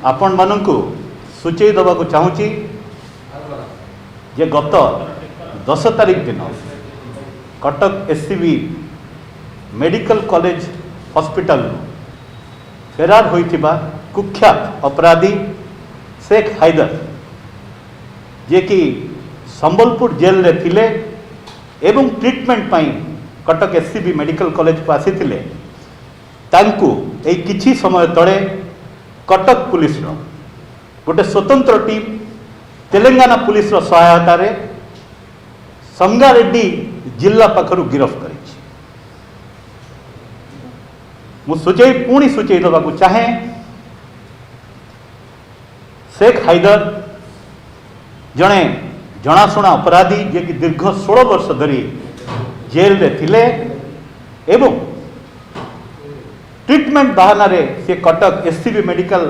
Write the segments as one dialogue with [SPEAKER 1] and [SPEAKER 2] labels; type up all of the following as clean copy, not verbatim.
[SPEAKER 1] आपण मानू सूचई देवाक चाहूँगी जे गत 10 तारीख दिन Cuttack SCB medical college hospital फेरार होइथिबा कुख्यात अपराधी शेख हैदर जे कि संबलपुर जेल रे थिले एवं ट्रीटमेंट पाई कटक एससीबी मेडिकल कॉलेज को आसीथिले तांकु ए किछि समय तळे कटक पुलिस रो गोटे स्वतंत्र टीम तेलंगाना पुलिस रो सहायता रे संगारेड्डी जिला पाखरु गिरफ करी। मु पुणी सूचई देवाक चाहे शेख हैदर जड़े जनाशुना अपराधी जे कि दीर्घ 16 वर्ष धरी जेल रे थिले एवं ट्रीटमेंट बहाना रे से कटक एससीबी मेडिकल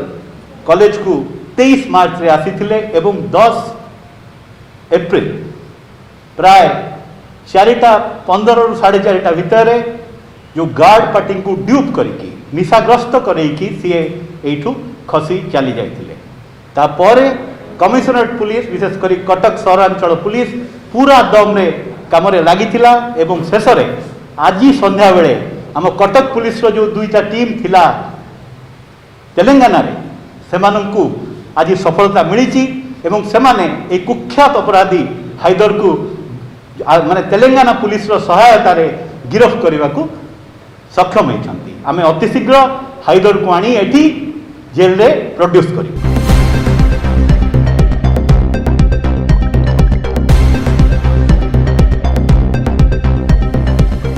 [SPEAKER 1] कॉलेज को 23 मार्च रे आसीथिले एवं 10 एप्रिल प्राय 4:15 रु 4:30 भितर जो गार्ड पार्टी को ड्यूप करके निशाग्रस्त करके सी एठू खसी चली जाइथिले। तापर कमिशनरेट पुलिस विशेषकर कटक सहरांचल पुलिस पूरा दम रे काम रे लागिथिला एवं शेष रे आज संध्या बेले आम कटक पुलिस रो जो दुईटा टीम थिला तेलंगाना रे सेमानंकु आज सफलता मिली एवं सेमाने ए कुख्यात अपराधी हैदर को माने तेलंगाना पुलिस रो सहायता रे गिरफ करने को सक्षम होती। आमे अतिशीघ्र हैदर को आनी एठी जेल रे प्रोड्यूस करी।